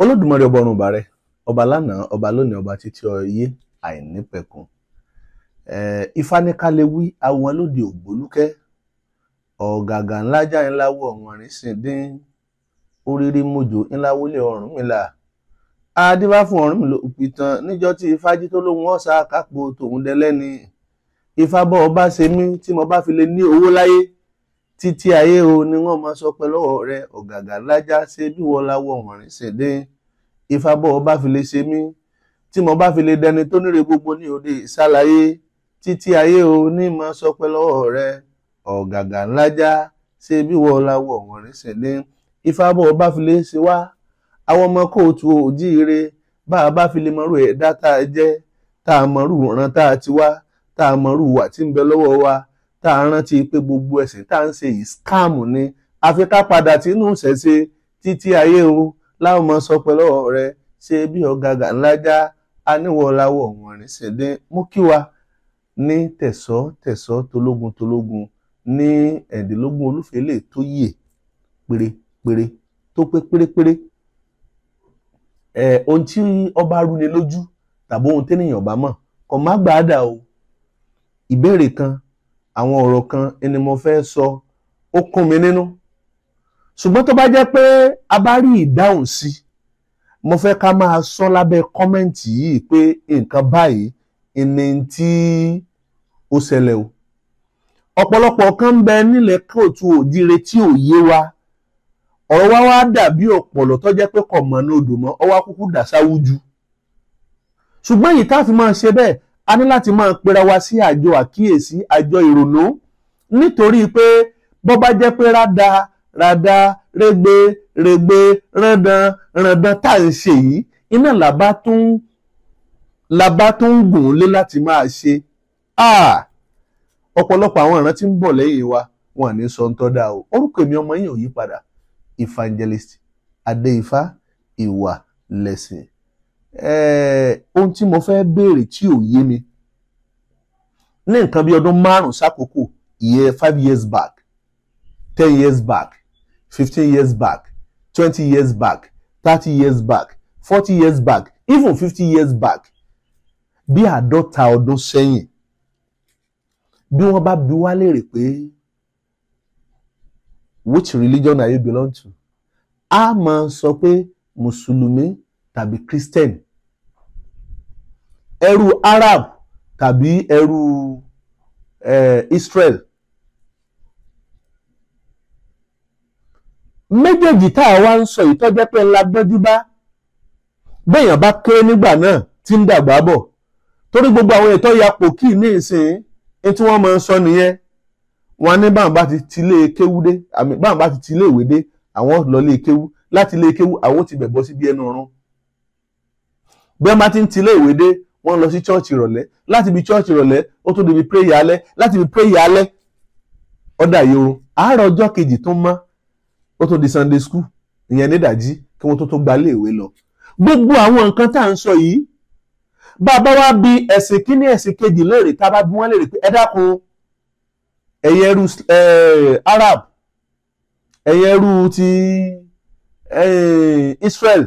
Olódùmarè ọba ọ̀run bàrẹ̀, ọba lánàá, ọba lónìí, ọba títí ọyẹ́ àìnípẹ̀kun. Ifá ní ká lè wí àwọn lóde ògbólúkẹ́, ọ̀gàgà ńlájà ńláwọ̀ ọ̀wọ̀nrín sìn dín, oríire mojò ńláwọlé Ọ̀rúnmìlà. Adífá fún Ọ̀rúnmìlà òpìtàn níjọ́ tí Ifá jí tó lóhun ọ̀sà kápò tòun dẹlẹ́ni. Ifá bọ́ ọba ṣe mí tí mo bá fi lè ní owó láyé, títí ayé o ni wọ́n máa sọ pé lọ́wọ́ rẹ ọ̀gàgà ńlájà ṣe bí wọ́n láwọ̀ ọ̀wọ̀nrín sìn dín. Ifá bọ́ ọba fi lè ṣe mí tí mo bá fi lè dẹni tó níre gbogbo ní òde ìsàlàyé, títí ayé o ní máa sọ pé lọ́wọ́ rẹ ọ̀gàgà ńlájà ṣe bí wọ́n láwọ̀ ọ̀wọ̀nrín sìn dín. Ifá bọ́ ọba fi lè ṣe wá àwọn ọmọ kóòtù òjíire, bá a bá fi lè mọ̀rú ẹ̀dá tá a jẹ́, tá a mọ̀rú ìran tá a ti wá, tá a mọ̀rú ìwà tí ń bẹ lọ́wọ́ wa, tá a rántí pé gbogbo ẹ̀sìn tá à ń ṣe yìí scam ni, àfi ká padà tínú ṣẹ̀ṣe, títí ayé o láwọn ọmọ sọ pé lọ́wọ́ rẹ ṣe bí ọ̀gàgà ńlájà aníwọ̀ láwọ̀ ọ̀wọ̀nrín sìn dín. Mú kí wa ní tẹ̀sọ́ tẹ̀sọ́ tológun tológun ní ẹ̀ẹ́dínlógún olúfẹ́lẹ̀ tó yè pérépéré tó pé pérépéré. Ohun tí ọba rúni lójú tàbí ohun tẹ́nìyàn bá mọ̀ kò má gbà á dà o. Ìbéèrè kan, àwọn ọ̀rọ̀ kan ni mo fẹ́ sọ, ó kún mi nínú, ṣùgbọ́n tó bá jẹ́ pé a bá rí ìdáhùn sí, mo fẹ́ ká máa sọ lábẹ́ kọ́mẹ́ǹtì yìí pé nǹkan báyìí ni tí ó ṣẹlẹ̀ o. Ọ̀pọ̀lọpọ̀ kan ń bẹ nílẹ̀ kóòtù òjíire tí ò yé wa, ọ̀rọ̀ wa wá dàbí ọ̀pọ̀lọ̀ tó jẹ́ pé kò mọ̀ ní odò mọ́, ọwá kúkú dà sáwújú. Ṣùgbọ́n yìí tá fi máa ṣe bẹ́ẹ̀, a ní láti máa pera wa sí àjọ àkíyèsí, àjọ ìrònú, nítorí pé bó bá jẹ́ pé rádá rẹ́gbẹ́ rándan tá à ń ṣe yìí, iná làbá tún gùn lé láti máa ṣe. Ọ̀pọ̀lọpọ̀ àwọn ìran tí ń bọ̀ lẹ́yìn wa wọn ní sọ ń tọ́da o. Orúkọ èmi ọmọ yín ò yí padà, Evangelist Adéifá ìwà lẹ̀sìn. Ohun tí mo fẹ́ béèrè tí ò yé mi ní nǹkan bí ọdún 5 sákòókò, 5 years back, 10 years back, 15 years back, 20 years back, 30 years back, 40 years back, even 50 years back, bí 50 ọdún sẹ́yìn, bí wọ́n bá bi wá léèrè pé which religion are you belong to, a máa sọ pé mùsùlùmí tàbí christian, ẹrú arab tàbí ẹrú Israel. Méjèèjì tá a wá ń sọ yìí tó jẹ́ pé ńlá gbọ́njú bá béèyàn bá kéré nígbà náà tí ń dàgbà bọ̀, torí gbogbo àwọn ètò yapò kí ní ìsìn tí wọ́n máa ń sọ nìyẹn. Wọ́n ní báwọn bá ti tilé kéwú dé, àmì báwọn bá ti tilé ìwé dé, àwọn lọ lé kéwú, láti lé kéwú àwọn ti bẹ̀bọ̀ sí bí ẹnu ọ̀run. Bí wọ́n bá ti ń tilé ìwé dé, wọ́n lọ sí chọ́ọ̀chì ìrọ̀lẹ́, láti bí chọ́ọ̀chì ìrọ̀lẹ́ ó tó débi prayer alẹ́, láti bí prayer alẹ́ ọ̀dà yòrò, àárọ̀ ọjọ́ kejì tó mọ́ ó tó di Sunday school, ìyẹn nídàjí kí wọ́n tó gba ilé ìwé lọ. Gbogbo àwọn nǹkan tá à ń sọ yìí, bàbá wa bí ẹ̀sìn kíní ẹ̀sìn kejì léèrè, tá a bá bí wọ́n léèrè pé ẹ dákun, ẹ̀yin ẹrú Arab, ẹ̀yin ẹrú ti Israel,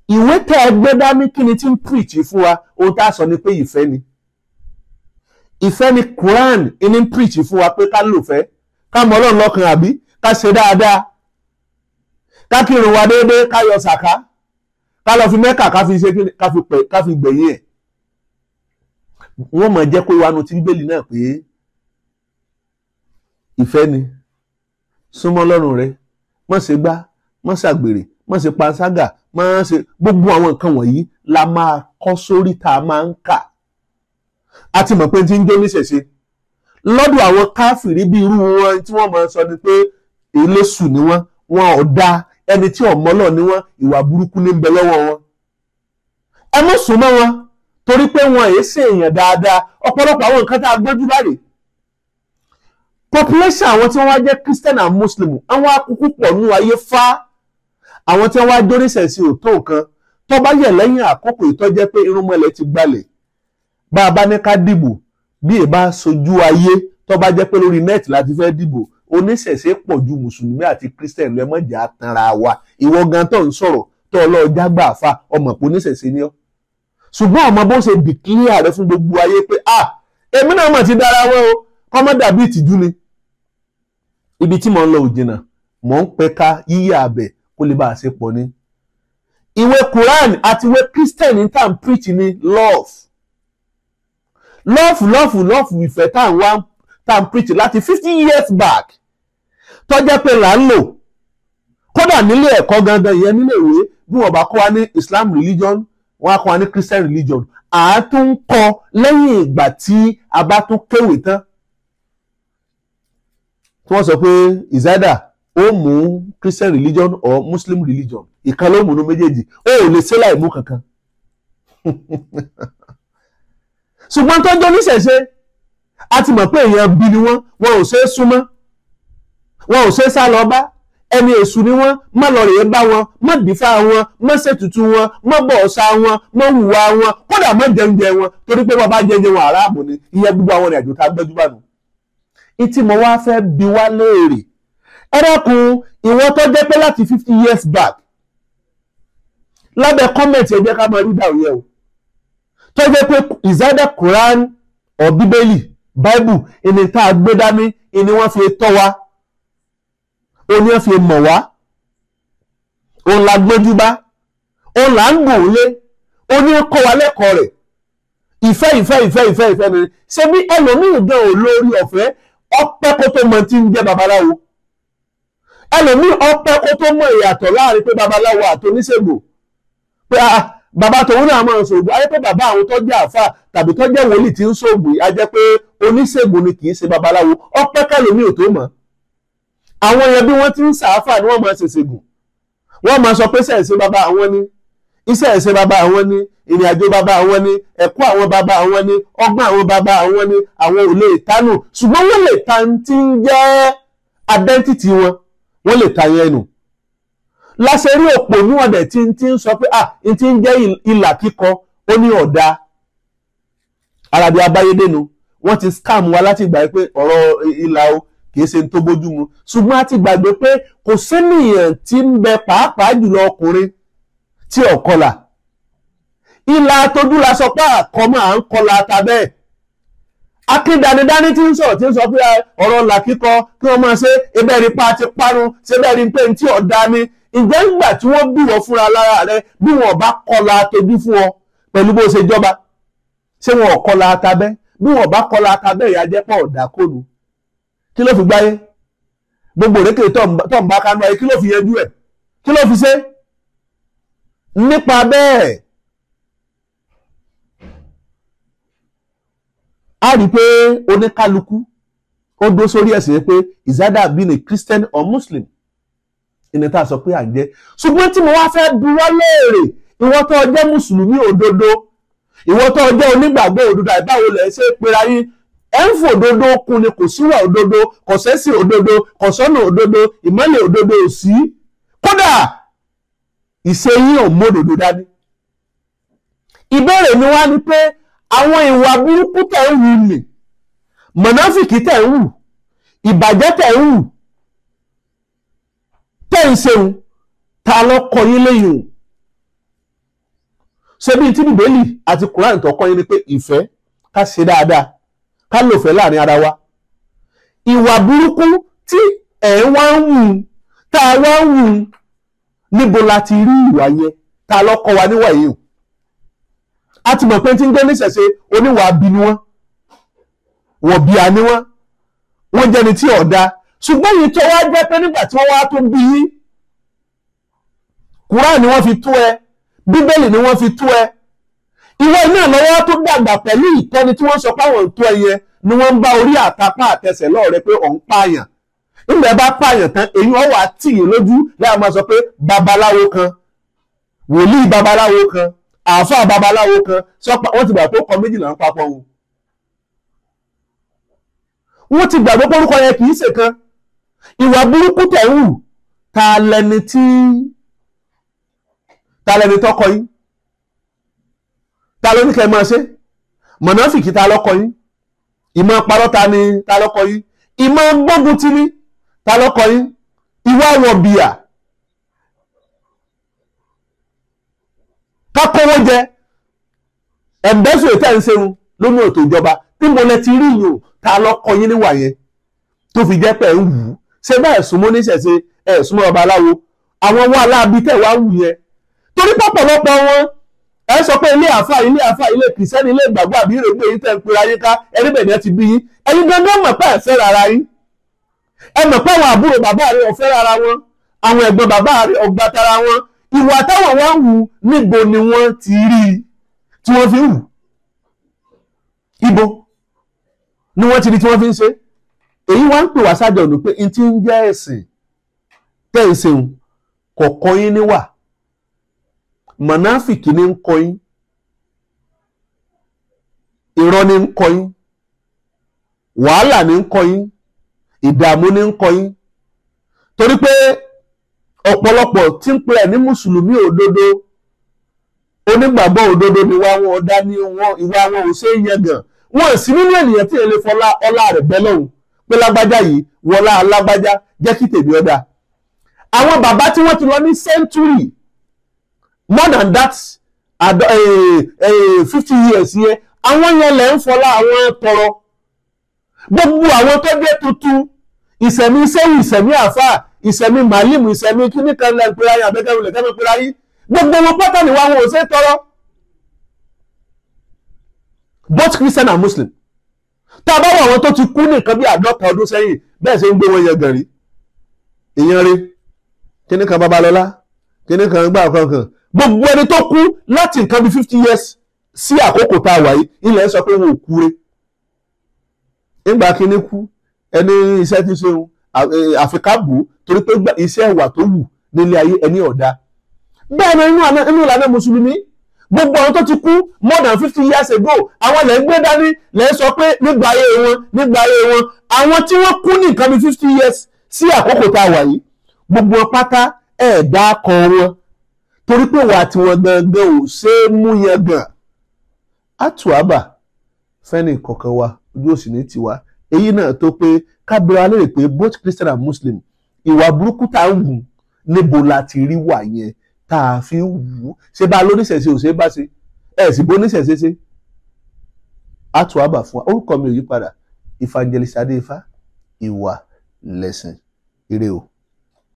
ìwé tẹ́ ẹ gbé dání kí ni tí ń preach fún wa? Ohun tá a sọ ni pé ìfẹ́ ni. Ìfẹ́ ni Quran ní ń preach fún wa pé ká lò fẹ́, ká mọ Ọlọ́run lọ́kàn àbí ká ṣe dáadáa, ká kírun wa déédéé, ká yọ sàká, ká lọ fi Mẹ́kà ká fi gbẹ̀yìn ẹ̀. Wọ́n mọ̀ jẹ́ kó wanu tí Bíbélì náà pé ìfẹ́ ni, súnmọ́ Ọlọ́run rẹ, má ṣe gbá, má ṣàgbèrè, má ṣe panṣágà, má ṣe gbogbo àwọn nǹkan wọ̀nyí la máa kọ́ sórí tá a máa ń kà. A ti mọ̀ pé tí ń jó níṣẹ̀ṣe lọ́dọ̀ àwọn káfìrí bí irú wọn tí wọ́n máa ń sọ ni pé eléṣù ni wọ́n ọ̀dà ẹni tí ọ̀mọ́lọ̀ ni wọ́n, ìwà burúkú ní ń bẹ lọ́wọ́ wọn. Ẹ mọ̀ sún mọ́ wọn torí pé wọn èé ṣe èèyàn dáadáa. Ọ̀pọ̀lọpọ̀ àwọn nǹkan tá a gbójú báyìí, population àwọn tí wọ́n wá jẹ́ Christian and Muslim, àwọn akúkú pọ̀ nínú ayé fá. Àwọn tí wọ́n wá dóríṣẹ̀sí ò tó nǹkan, tó bá yẹ lẹ́yìn àkókò ìtọ́jẹ́ pé irúnmọlẹ̀ ti gbalẹ̀, bá a bá ní ká dìbò, bí ẹ bá sojú ayé tó bá jẹ́ pé lórí net láti fẹ́ dìbò, oníṣẹ̀ṣe pọ̀ ju mùsùlùmí àti Christian lọ, ẹ má jẹ́ á tanra wa. Ìwọ gan tó ń sọ̀rọ̀ tó lọ jágbà àfa ọmọ pé oníṣẹ̀ṣe ni ọ́ ṣùgbọ́n ọmọ bó ṣe dìkílíà rẹ fún gbogbo ayé pé èmi náà mọ̀ ti dára wọn o kọ́mọ́ dàbí ìtìjú ni ibi tí mò ń lọ òjìnà mò ń pẹ̀ka yíyà abẹ kó lè bá a ṣe pọ̀ ní. ìwé Quran àti ìwé Christian ní tá à ń preach ní love ìfẹ́ tá à ń preach láti 50 years back tó jẹ́ pé là ń lò kódà nílé ẹ̀kọ́ gangan ìyẹn nílé ìwé bí wọ́n bá kọ́ wa ní Islam religion wọ́n á kọ́ wa ní Christian religion àá tún ń kọ́ lẹ́yìn ìgbà tí a bá tún kéwì tán tí wọ́n sọ pé ìzádà ó mú Christian religion or Muslim religion ìkan ló mú ní méjèèjì ó ò lè ṣe láì mú kankan ṣùgbọ́n tó jẹ́ oníṣẹ̀ṣe a ti mọ̀ pé èèyàn bí ni wọ́n ò ṣe é súnmọ́ wọn ò ṣe é sá lọ bá ẹni èṣù ni wọ́n má lọ rèé bá wọn má dífá wọn má ṣètùtù wọn má bọ̀ ọ̀sá wọn má hùwà wọn kódà má jẹunjẹ wọn torí pé bàbá jẹunjẹ wọn aráàbò ni ìyẹn gbogbo àwọn ìrìnàjò tá a gbẹ́jú bá nù. ìtì mo wá fẹ́ bi wá léèrè ẹ dákun ìwọ tó jẹ́ pé láti 50 years back lábẹ́ kọ́mẹ̀tì ẹ jẹ́ ká máa rí dàrú yẹn o tó jẹ́ pé ìzádà Quran or Bíbélì Bible ìní tá a gbé dání ìní wọ́n fi tọ́ wa òní wọ́n fi mọ̀ wá òun la gbójú bá òun là ń gùn lé òní kọ́ wa lẹ́kọ̀ọ́ rẹ̀ ìfẹ́ ni ṣé bí ẹlòmíì gan ò lórí ọ̀fẹ́ ọpẹ́ kó tó mọ tí ń jẹ́ babaláwo ẹlòmíì ọpẹ́ kó tó mọ ìyàtọ̀ láàrin pé babaláwo àtòníṣègùn pé bàbá tòun náà máa ń ṣògùn ayé pé bàbá àwọn tó jẹ́ àfà tàbí tó jẹ́ wòlíì tí ń ṣògùn á jẹ́ pé oníṣègùn ni kì í ṣe babaláwo ọpẹ́ kẹlòmíì ò tó mọ̀ àwọn yẹn bí wọ́n ti ń ṣàáfà ni wọ́n máa ṣèṣègùn wọ́n máa sọ pé ṣẹ̀ṣẹ̀ bàbá àwọn ni iṣẹ́ ẹ̀ṣẹ̀ bàbá àwọn ni ìrìn àjò bàbá àwọn ni ẹ̀kọ́ àwọn bàbá àwọn ni ọgbọ́n àwọn bàbá àwọn ni àwọn ò lè tánù ṣùgbọ́n wọ́n lè ta tí ń jẹ́ identity wọn wọ́n lè ta yẹn nù láṣẹ rí òpó ní ọ̀dẹ̀ tí ń sọ pé n ti ń jẹ́ ìlà kíkọ ó ní ọ̀dà arabi abáyédénu wọ́n ti scam wa láti gbà pé ọ̀rọ̀ ìlà o kìí ṣe tó bójú mu ṣùgbọ́n a ti gbàgbé pé kò sẹ́nìyàn tí ń bẹ pàápàá jùlọ ọkùnrin tí ò kọlà ìlà tójú la sọ pé àkọ́mọ́ à ń kọlà tàbẹ́ akíndánidání tí ń sọ̀rọ̀ tí ń sọ pé ọ̀rọ̀ là kíkọ kí wọ́n máa ṣe ebẹ́ẹ̀rí pa ti parun ṣe bẹ́ẹ̀rí pé tí ọ̀dà ni ǹjẹ́ nígbà tí wọ́n bí wọ́n fúnra lára rẹ bí wọ́n bá kọlà tójú fún ọ pẹ̀lú bó ṣe jọba ṣé wọn ò kọlà tàbẹ́ bí wọ́n bá kọlà tàbẹ́ ìyá jẹ́ pọ̀ ọ̀dà kólu kí ló fi gbáyé gbogbo òrékè tó ń bá kánú ayé kí ló fi yẹjú ẹ̀ kí ló fi ṣe nípa bẹ́ẹ̀ a rí pé oníkálukú ó dó sórí ẹ̀sìn pé is either being a Christian or Muslim ìní tá a sọ pé à ń jẹ́ ṣùgbọ́n tí mo wá fẹ́ bi wá léèrè ìwọ tó jẹ́ mùsùlùmí òdodo ìwọ tó jẹ́ onígbàgbọ́ òdodo àìbáwo lẹ̀ ṣe pera yín ẹ̀ ń fò òdodo kún ni kò síwà òdodo kò sẹ́sì òdodo kò sọ́nà òdodo ìmọ́lẹ̀ òdodo ò sí kódà ìṣe yín ò mọ́dòdó dání. ìbéèrè mi wá ni pé àwọn ìwà burúkú tẹ̀ ń hù nì mọ̀náfìkì tẹ̀ ń hù ìbàjẹ́ tẹ̀ ń hù tẹ̀ ń ṣeun ta ló kọ́ yín lẹ́yìn o. ṣé bí tí Bíbélì àti Kùránì tó kọ́ yín ni pé ìfẹ́ ká ṣe dáadáa ká lòfẹ́ láàrin ara wa. ìwà burúkú tí ẹ̀ wá ń hù tá a wá ń hù níbo la ti rí ìwà yẹn ta ló kọ́ wa níwà yìí o. a ti mọ̀ pé tí ń gbé níṣẹ̀ṣe oníwà bí ni wọ́n bí a ní wọ́n jẹ́ni tí ọ̀dà ṣùgbọ́n yìí tó wá jẹ́ pé nígbà tí wọ́n wá tó bí yín Kùránì ni wọ́n fi tú ẹ Bíbélì ni wọ́n fi tú ẹ ìwọ iná lọ́wọ́ tó dàgbà pẹ̀lú ìtọ́ni tí wọ́n sọ páwọn tó ẹ yẹn ni wọ́n ń bá orí àtàpá àtẹsẹ̀ lọ́ọ̀rẹ́ pé òun pààyàn nígbà bá pààyàn tán èyí wọ́n wà tì í lójú láwọn máa sọ pé babaláwo kan wòlíì babaláwo kan àáfàá babaláwo kan wọ́n ti gbà pé ọkọ̀ méjìlá ń papọ̀ wọn. wọ́n ti gbàgbé pórúkọ yẹn kì í ṣe kan ìwà burúkú tẹ̀ ń hù ta lẹni tọkọ yín ta ló ní kẹ́ máa ṣe mọ̀náfìkì ta lọ́kọ yín ìmọ̀ parọ́ ta lọ́kọ yín ìmọ̀ gbógun ti ní ta lọ́kọ yín ìwà wọ̀bìà ká kówó jẹ ẹ̀ǹbẹ́sùn ètò ìṣerun lónìí ètò ìjọba tí mo lẹ ti rí yìí o ta lọ kọ yín níwà yẹn tó fi jẹ́ pé ẹ̀ ń wù ú ṣé bẹ́ẹ̀ súnmọ́ níṣẹ̀ṣe ẹ̀ súnmọ́ babaláwo àwọn wọn aláàbí tẹ̀ wá wù yẹn torí pọ̀pọ̀lọpọ̀ wọn ẹ sọ pé ilé àfà ilé kìrìsẹ́nì ilé ìgbàgbọ́ àbí ìrègbè yìí tẹ̀ ń pera yín ká ẹni bẹ̀ ni ẹ ti bí yín ẹ̀yin gangan mọ̀ pé ẹ fẹ́ rárá yín ẹ mọ̀ pé àwọn àbúrò bàbá rẹ ò fẹ́ rárá wọn àwọn ẹ̀gbọ́n bàbá rẹ ọgbà tara wọn ìwà táwọn wá ń wù níbo ni wọ́n ti rí i tí wọ́n fi ń wù ibo ni wọ́n ti rí tí wọ́n fi ń ṣe èyí wá ń pè wá sájọ ọ̀nà pé n ti ń jẹ́ ẹ̀sìn tẹ́ ẹ̀ ṣeun kọ̀ọ̀kan yín níwà mọ̀náfìkì ní ń kọ́ yín irọ́ ní ń kọ́ yín wàhálà ní ń kọ́ yín ìdààmú ní ń kọ́ yín torí pé ọ̀pọ̀lọpọ̀ tí ń pè ẹ́ ní mùsùlùmí òdodo onígbàgbọ́ òdodo ni wá wọn ọ̀dá ní wọn ìwà wọn ò ṣe é yangàn wọn sì nínú ènìyàn tí èlé fọlá ọlá rẹ̀ bẹ́ lọ́hùn pé lágbájá yìí wọlá alágbájá jẹ́ kí tèmi ọ̀dà àwọn bàbá tí wọ́n ti lọ ní century more than that 50 years yẹn àwọn yẹn lẹ́ ń fọlá àwọn tọrọ gbogbo àwọn tó jẹ́ tuntun ìsẹ̀mí sẹ́yìn ìsẹ̀mí àfà ìsẹ̀mí màálìmù ìsẹ̀mí kíníkan lẹ́ ń pera yín àbẹ́kẹ́rù lẹ́kẹ́rù pera yín gbogbo wọn pátá ni wọn ò ṣe tọrọ both Christian and Muslim tá a bá wọ àwọn tó ti kú ní nǹkan bí 50 ọdún sẹ́yìn bẹ́ẹ̀ ṣe ń gbé wọn yẹn gàrí èèyàn rí kíní kan Babalọ́lá kíní kan gbà kankan gbogbo ẹni tó kú láti nǹkan bí 50 years sí àkókò tá a wà yìí ilẹ̀ sọ pé wọn ò kú re nígbà kíní kú ẹni iṣẹ́ ti ṣe àfikà bù torí pé iṣẹ́ ìwà tó wù nílé ayé ẹni ọ̀dà bẹ́ẹ̀ ni inú ìlànà mùsùlùmí gbogbo àwọn tó ti kú more than 50 years ago àwọn lẹ́ ń gbé dání lẹ́ sọ pé nígbà ayé wọn àwọn tí wọ́n kú ní nǹkan bí 50 years sí àkókò tá a wà yìí gbogbo pátá ẹ̀ẹ́dá kan wọn torí pé wà tí wọ́n gangan ò ṣe é mú yẹn gan àtúwábà fẹ́ni kọ̀ọ̀kan wa ojú òsì ní tiwa èyí náà tó pé kábíra lérè pé both Christian and Muslim ìwà burúkú tá a ń wù níbo la ti rí wà yẹn tá a fi wù ú ṣe bá lóníṣẹ̀ṣe ò ṣe bá ṣe ẹ̀ sì bó níṣẹ̀ṣe ṣe àtúwábà fún wa orúkọ mi ò yí padà Evangelist Adéifá ìwà lẹ̀sìn ire o.